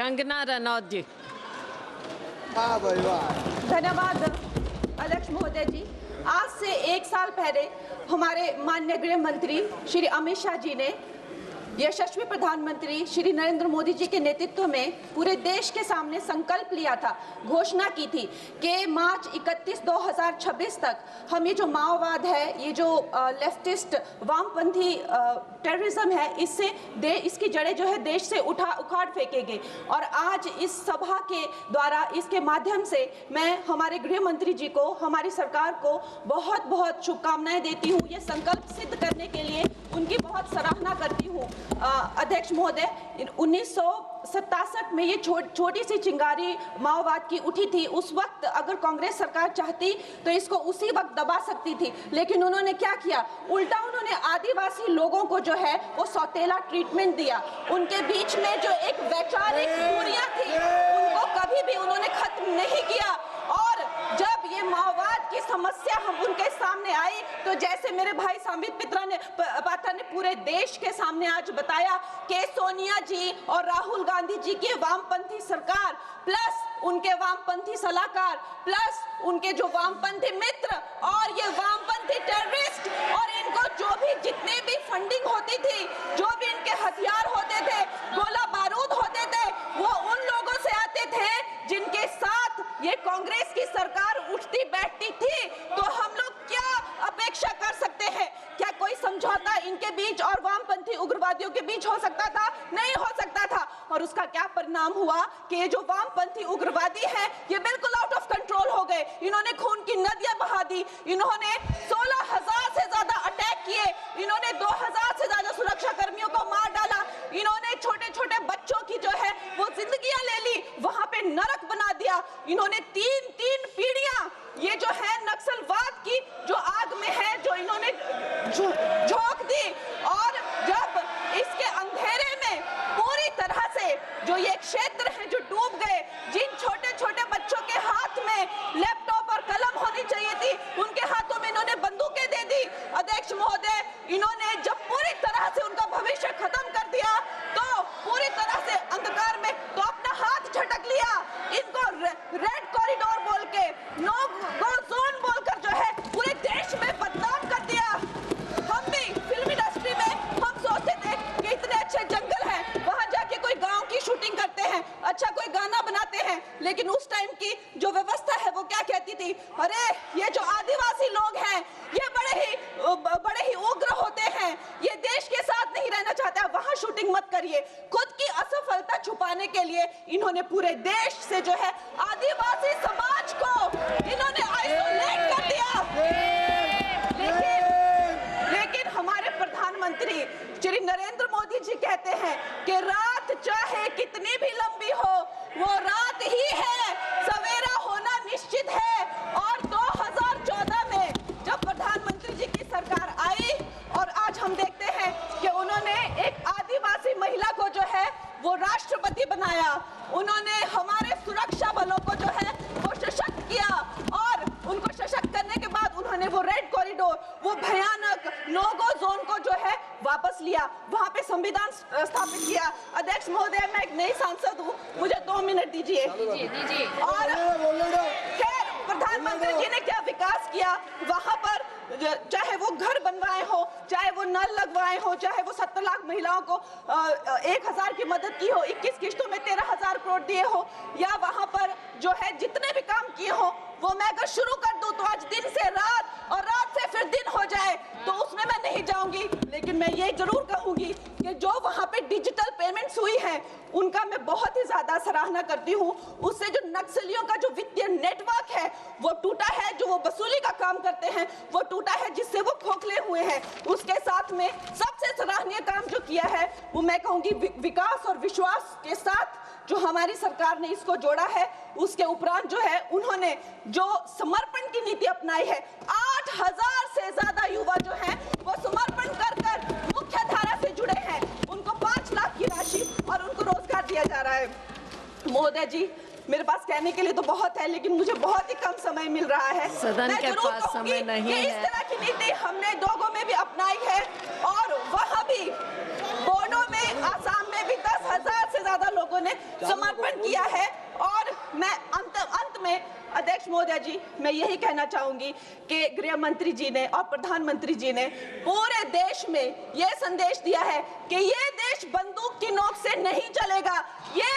कंगना रनौत जी। धन्यवाद अध्यक्ष महोदय जी। आज से 1 साल पहले हमारे माननीय गृह मंत्री श्री अमित शाह जी ने यशस्वी प्रधानमंत्री श्री नरेंद्र मोदी जी के नेतृत्व में पूरे देश के सामने संकल्प लिया था, घोषणा की थी कि मार्च 31 2026 तक हम ये जो माओवाद है, ये जो लेफ्टिस्ट वामपंथी टेररिज्म है, इसकी जड़ें जो है देश से उखाड़ फेंकेंगे। और आज इस सभा के द्वारा, इसके माध्यम से मैं हमारे गृह मंत्री जी को, हमारी सरकार को बहुत बहुत शुभकामनाएं देती हूँ। ये संकल्प सिद्ध करने के लिए उनकी बहुत सराहना करती हूँ। अध्यक्ष महोदय, 1967 में ये छोटी सी चिंगारी माओवाद की उठी थी। उस वक्त अगर कांग्रेस सरकार चाहती तो इसको उसी वक्त दबा सकती थी, लेकिन उन्होंने क्या किया, उल्टा उन्होंने आदिवासी लोगों को जो है वो सौतेला ट्रीटमेंट दिया। उनके बीच में जो एक वैचारिक दूरियां थी उनको कभी भी उन्होंने खत्म नहीं किया। और जब ये माओवाद की समस्या हम उनके सामने आई तो जैसे मेरे भाई संबित पात्रा ने पूरे देश के सामने आज बताया कि सोनिया जी और राहुल गांधी जी की वामपंथी सरकार प्लस उनके वामपंथी सलाहकार प्लस उनके जो वामपंथी मित्र और ये वामपंथी टेररिस्ट और इनको जो भी जितने भी फंडिंग होती थी, जो भी इनके हथियार होते थे, गोला बारूद होते थे, वो उन लोगों से आते थे जिनके साथ ये कांग्रेस की सरकार उठती बैठती थी। तो हम लोग क्या अपेक्षा कर सकते हैं? क्या कोई समझौता इनके बीच और वामपंथी उग्रवादियों के बीच हो सकता था? नहीं हो सकता था। और उसका क्या परिणाम हुआ कि ये जो वामपंथी उग्रवादी हैं ये बिल्कुल आउट ऑफ कंट्रोल हो गए। इन्होंने खून की नदियां बहा दी, इन्होंने 16,000 से ज्यादा अटैक किए, इन्होंने 2,000 से ज्यादा सुरक्षा कर्मियों को मार डाला, इन्होंने छोटे छोटे बच्चों की जो है वो जिंदगियां ले ली, वहां पे नरक बना दिया। इन्होंने तीन पीढ़ियां ये जो है नक्सलवाद की जो आग में है जो इन्होंने झोंक दी। और जब इसके अंधेरे में पूरी तरह से जो ये क्षेत्र है जो डूब गए, जिन छोटे छोटे बच्चों के हाथ में लैपटॉप और कलम होनी चाहिए थी उनके हाथों में इन्होंने बंदूकें दे दी। अध्यक्ष महोदय, इन्होंने जब पूरी तरह से उनका भविष्य खत्म कर दिया तो पूरी तरह से अंधकार में तो अपना हाथ झटक लिया। इनको रेड कॉरिडोर बोल के, नो गो जोन बोलकर जो है पूरे देश में बदनाम कर दिया। हम भी फिल्म इंडस्ट्री में हम सोचते थे कि इतने अच्छे जंगल हैं, वहां जाके कोई गांव की शूटिंग करते हैं, अच्छा कोई गाना बनाते हैं, लेकिन उस टाइम की जो व्यवस्था है वो क्या कहती थी, अरे ये जो आदिवासी लोग हैं ये बड़े ही उग्र होते हैं, ये देश के साथ नहीं रहना चाहते, वहां शूटिंग मत करिए। खुद की असफलता छुपाने के लिए इन्होंने पूरे देश से जो है आदिवासी समाज को इन्होंने आइसोलेट कर दिया। लेकिन हमारे प्रधानमंत्री श्री नरेंद्र मोदी जी कहते हैं कि रात चाहे कितनी भी लंबी हो वो रात ही है, सवेरा होना निश्चित है। और 2014 में जब प्रधानमंत्री जी की सरकार आई और आज हम देखते हैं कि उन्होंने एक आदिवासी महिला को जो है वो राष्ट्रपति बनाया, उन्होंने हमारे सुरक्षा बलों को जो है वो सशक्त किया और उनको सशक्त करने के बाद उन्होंने वो रेड कॉरिडोर, वो भयानक नो गो जोन को जो है वापस लिया, वहां पे संविधान स्थापित किया। अध्यक्ष महोदय, मैं एक नई सांसद हूँ, मुझे 2 मिनट दीजिए। और खैर प्रधानमंत्री जी ने क्या विकास किया वहां पर, चाहे वो घर बनवाए हो, चाहे वो नल लगवाए हो, चाहे वो 70 लाख महिलाओं को 1,000 की मदद की हो, 21 किस्तों में 13,000 करोड़ दिए हो, या वहां पर जो है जितने भी काम किए हो वो मैं अगर शुरू कर दूं तो आज दिन से रात और रात से फिर दिन हो जाए तो उसमें मैं नहीं जाऊंगी। लेकिन मैं ये जरूर कहूंगी कि जो वहां पे डिजिटल पेमेंट्स हुई हैं उनका मैं बहुत ही ज्यादा सराहना करती हूँ। उससे जो नक्सलियों का जो वित्तीय नेटवर्क है वो टूटा है, जो वो वसूली का काम करते हैं वो टूटा है, जिससे वो खोखले हुए हैं। उसके साथ में सबसे सराहनीय काम जो किया है वो मैं कहूंगी विकास और विश्वास के साथ जो हमारी सरकार ने इसको जोड़ा है। उसके उपरांत जो है उन्होंने जो समर्पण की नीति अपनाई है, 8,000 से ज्यादा युवा जो हैं वो समर्पण कर मुख्य धारा से जुड़े हैं, उनको 5 लाख की राशि और उनको रोजगार दिया जा रहा है। महोदय जी, मेरे पास कहने के लिए तो बहुत है लेकिन मुझे बहुत ही कम समय मिल रहा है। सदन के पास समय नहीं है। इस तरह की नीति हमने दोगो में भी अपनाई है और वहां भी बोडो में, आसाम में भी 10,000 से ज्यादा लोगों ने समर्पण किया है। और मैं अंत में अध्यक्ष महोदय जी, मैं यही कहना चाहूंगी कि गृह मंत्री जी ने और प्रधानमंत्री जी ने पूरे देश में यह संदेश दिया है कि ये देश बंदूक की नोक से नहीं चलेगा। ये